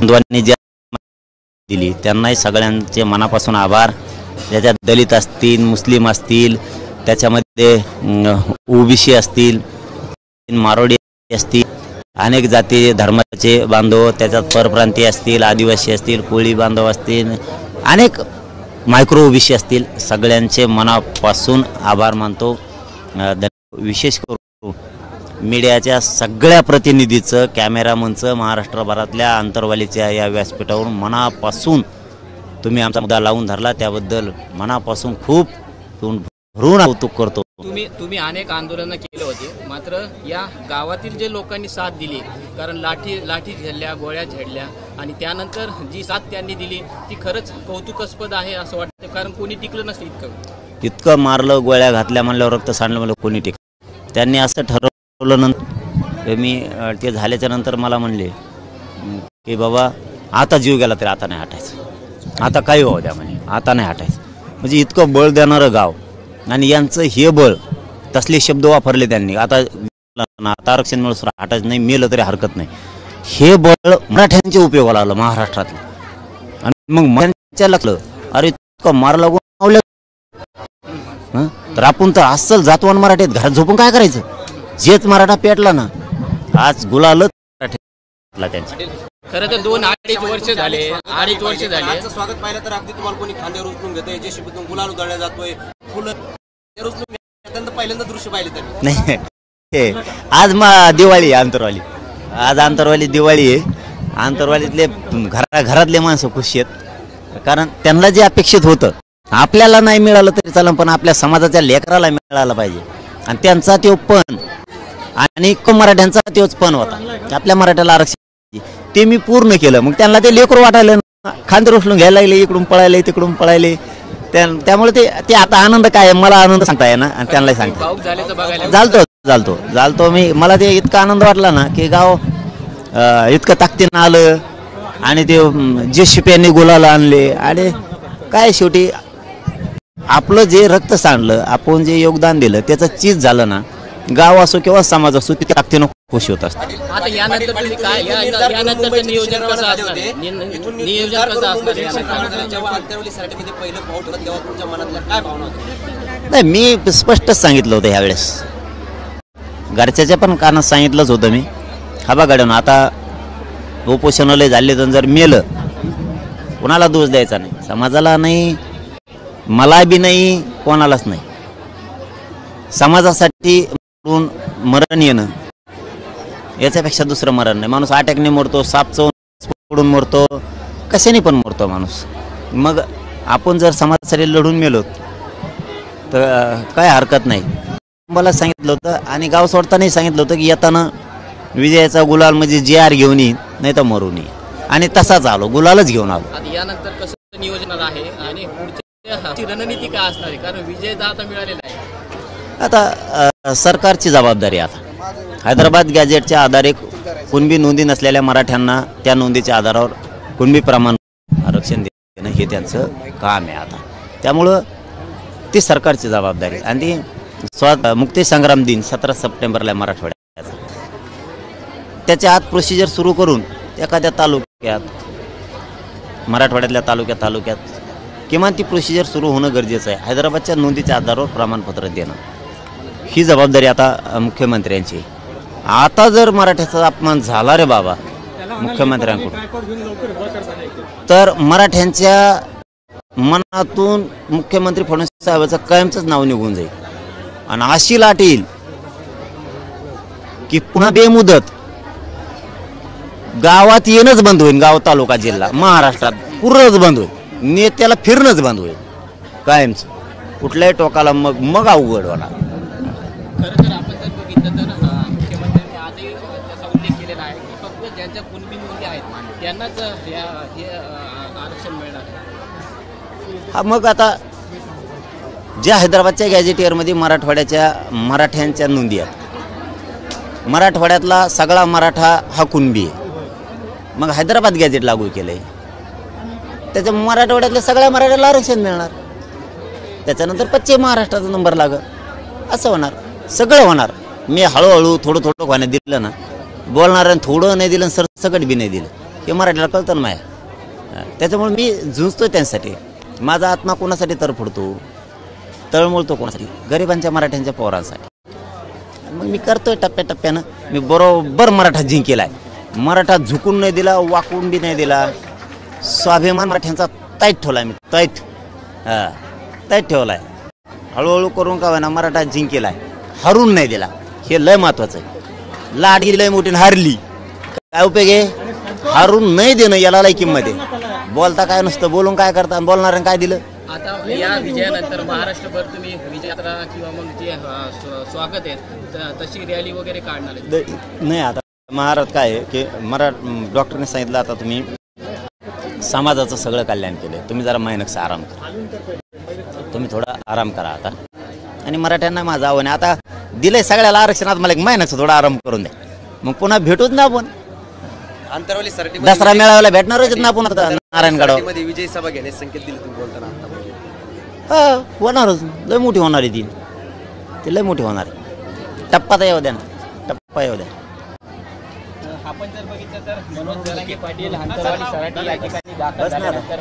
बांधवांनी ज्या दिली त्यांनाही सगळ्यांचे मनापासून आभार। त्याच्यात दलित असतील, मुस्लिम असतील, त्याच्यामध्ये ओबीसी असतील, मारोडी असतील, अनेक जाती धर्माचे बांधव, त्याच्यात परप्रांतीय असतील, आदिवासी असतील, कोळी बांधव असतील, अनेक मायक्रो ओबीसी असतील, सगळ्यांचे मनापासून आभार मानतो। विशेष करून मीडियाच्या सगळ्या प्रतिनिधीचं, कॅमेरामनचं, महाराष्ट्रभरातल्या आंतरवालीच्या या व्यासपीठावरून मनापासून तुम्ही आमचा मुद्दा लावून धरला, त्याबद्दल मनापासून खूप भरून कौतुक करतो। तुम्ही अनेक आंदोलनं केले होते, मात्र या गावातील जे लोकांनी साथ दिली, कारण लाठी झेलल्या, गोळ्या झेडल्या, आणि त्यानंतर जी साथ त्यांनी दिली ती खरंच कौतुकास्पद आहे असं वाटतं, कारण कोणी टिकलं नसतं इतकं मारलं, गोळ्या घातल्या म्हणल्यावर, रक्त सांडलं म्हणलं कोणी टिकलं। त्यांनी असं ठरवलं नंतर मी ते झाल्याच्या नंतर मला म्हणले की बाबा आता जीव गेला तरी आता नाही हटायचं, आता काही होऊ द्या म्हणे, आता नाही हटायचं। म्हणजे इतकं बळ देणारं गाव, आणि यांचं हे बळ, तसले शब्द वापरले त्यांनी, आता आरक्षण मिळून हटायचं नाही, मेलं तरी हरकत नाही, हे बळ मराठ्यांच्या उपयोगाला आलं महाराष्ट्रातलं। आणि मग मराठ्यांच्या लागलं, अरे इतकं मार लागून तर आपण तर अस्सल जातवान मराठीत घरात झोपून काय करायचं, जेच मराठा पेटला ना, आज गुलाल त्यांचे। खरं तर 2-2.5 वर्ष झाले, 2.5 वर्ष झाले स्वागत पाहिलं तर अगदी तुम्हाला कोणी खांद्यावर उचलून घेतोय, जे शिबतून गुलाल उधळला जातोय, फुलं उचलून घेतलं, पहिल्यांदा दृश्य पाहिले तर नाही। आज दिवाळी आंतरवाली, आज आंतरवाली दिवाळी आहे, आंतरवालीतले घरातले माणसं खुश आहेत, कारण त्यांना जे अपेक्षित होतं आपल्याला नाही मिळालं तरी चालेल, पण आपल्या समाजाच्या लेकराला मिळालं पाहिजे, आणि त्यांचा तो पण आणि मराठ्यांचा तोच पण होता, आपल्या मराठ्याला आरक्षण, ते मी पूर्ण केलं। मग त्यांना ते लेकरू वाटायला, खांदे उचलून घ्यायला लागले, इकडून पळायले तिकडून पळायले, त्यामुळे ते आता आनंद काय, मला आनंद सांगता येईना आणि त्यांनाही सांगता झालतो मी, मला ते इतका आनंद वाटला ना की गाव इतकं ताकदीनं आलं, आणि ते जे शिप्यांनी गुलाल आणले, आणि काय शेवटी आपलं जे रक्त सांडलं, आपण जे योगदान दिलं त्याचं चीज झालं ना, गाव असो किंवा समाज असो, तिथे ताकदीनं खुश होत असतात। आता यानंतर तुम्ही काय, यानंतर नियोजन कसं असणार, नियोजन कसं असणार, जेव्हा आंतरवालीसाठी पहिलं पाऊल ठेवलं तेव्हा तुमच्या मनातल्या काय भावना होत्या? नाही, मी स्पष्टच सांगितलं होतं ह्यावेळेस, घरच्याच्या पण कानात सांगितलंच होतं मी, हा बा गाड्यानं आता उपोषणालय झाले तर जर मेलं कोणाला दोष द्यायचा नाही, समाजाला नाही, मला बी नाही, कोणालाच नाही। समाजासाठी मरण येणं याच्यापेक्षा दुसरं मरण नाही। माणूस अटॅकने मरतो, साप चोरून मरतो, कशाने पण मरतो माणूस। मग आपण जर समाजासाठी लढून मेलो तर काय हरकत नाही। मला सांगितलं होतं, आणि गाव सोडतानाही सांगितलं होतं की येताना विजयाचा गुलाल म्हणजे JR घेऊन येईन, नाही तर मरून येईन, आणि तसाच आलो, गुलालच घेऊन आलो। यानंतर कसं नियोजन आहे आणि पुढची रणनीती काय असणार आहे, कारण विजय आता मिळालेला आहे। आता सरकारची जबाबदारी, आता हैदराबाद गॅजेटच्या आधारे कुणबी नोंदी नसलेल्या मराठ्यांना त्या नोंदीच्या आधारावर कुणबी प्रमाण आरक्षण देणं हे त्यांचं काम आहे आता, त्यामुळं ती सरकारची जबाबदारी। आणि ती मुक्तीसंग्राम दिन 17 सप्टेंबरला मराठवाड्याचा, त्याच्या आत प्रोसिजर सुरू करून एखाद्या तालुक्यात, मराठवाड्यातल्या तालुक्यात किमान ती प्रोसिजर सुरू होणं गरजेचं आहे। हैदराबादच्या नोंदीच्या आधारावर प्रमाणपत्र देणं ही जबाबदारी आता मुख्यमंत्र्यांची। आता जर मराठ्याचा अपमान झाला रे बाबा मुख्यमंत्र्यांकडून, तर मराठ्यांच्या मनातून मुख्यमंत्री फडणवीस साहेबांचं कायमचंच नाव निघून जाईल, आणि अशी लाट येईल की पुन्हा बेमुदत गावात येणंच बंद होईल, गाव, तालुका, जिल्हा, महाराष्ट्रात पूर्णच बंद होईल, नेत्याला फिरणंच बंद होईल कायमच, कुठल्याही टोकाला मग अवघड होणार। खरं तर आपण जर बघितलं तर मुख्यमंत्र्यांनी आजही त्याचा उल्लेख केलेला आहे की फक्त ज्यांच्या कुणबी नोंदी आहेत त्यांनाच हे आरक्षण मिळणार आहे। हा, मग आता ज्या हैदराबादच्या गॅजेटियरमध्ये मराठ्यांच्या नोंदी आहेत, मराठवाड्यातला सगळा मराठा हा कुणबी आहे, मग हैदराबाद गॅजेट लागू केलंय, त्याच्या मराठवाड्यातल्या सगळ्या मराठ्याला आरक्षण मिळणार, त्याच्यानंतर पश्चिम महाराष्ट्राचा नंबर लागत, असं होणार, सगळं होणार। मी हळूहळू थोडं होण्यात दिलं ना, बोलणाऱ्यानं थोडं नाही दिलं, सरसकट बी नाही दिलं, हे मराठीला कळतं ना माया. त्याच्यामुळे मी झुंजतो त्यांच्यासाठी. माझा आत्मा कोणासाठी तरफडतो, तळमळतो कोणासाठी, गरिबांच्या मराठ्यांच्या पोरांसाठी. मग मी करतोय टप्प्याटप्प्यानं. मी बरोबर मराठा जिंकेला आहे. मराठा झुकून नाही दिला, वाकून बी नाही दिला. स्वाभिमान मराठ्यांचा तैत ठेवला मी, तैत तैत ठेवला आहे. हळूहळू करून का ना मराठा जिंकेला आहे, हरून नाही दिला. हे लय महत्वाचं आहे. लाडकी लय मोठी हारली काय उपयोग आहे? हारून नाही देणं याला लय किंमत आहे. बोलता काय नसतं, बोलून काय करता, बोलणाऱ्यानं काय दिलं. आता या विजयानंतर महाराष्ट्रभर तुम्ही विजय यात्रा किंवा मग जे स्वागत आहे तशी रॅली वगैरे काढणार आहे? नाही, आता महाराज काय आहे की डॉक्टरने सांगितलं आता तुम्ही समाजाचं सगळं कल्याण केलं, तुम्ही जरा महिनकचा आराम करा, तुम्ही थोडा आराम करा आता. आणि मराठ्यांना माझं आव्हान आहे, आता दिलंय सगळ्याला आरक्षणात, मला एक महिन्याचा थोडा आराम करून द्या, मग पुन्हा भेटूच ना आपण. आंतरवाली सराटी दसरा मेळाव्याला भेटणारच ना आपण आता नारायणगडावर. मध्ये विजय सभा घेण्याचे संकेत दिले तुम्ही बोलताना आता. होणारच, लय मोठी होणार आहे ती लय मोठी होणार आहे. टप्पा तर येऊ द्या ना, टप्पा येऊ द्या. आपण जर बघितलं तर मनोज जरांगे पाटील आंतरवाली सराटी या ठिकाणी दाखल झाल्यानंतर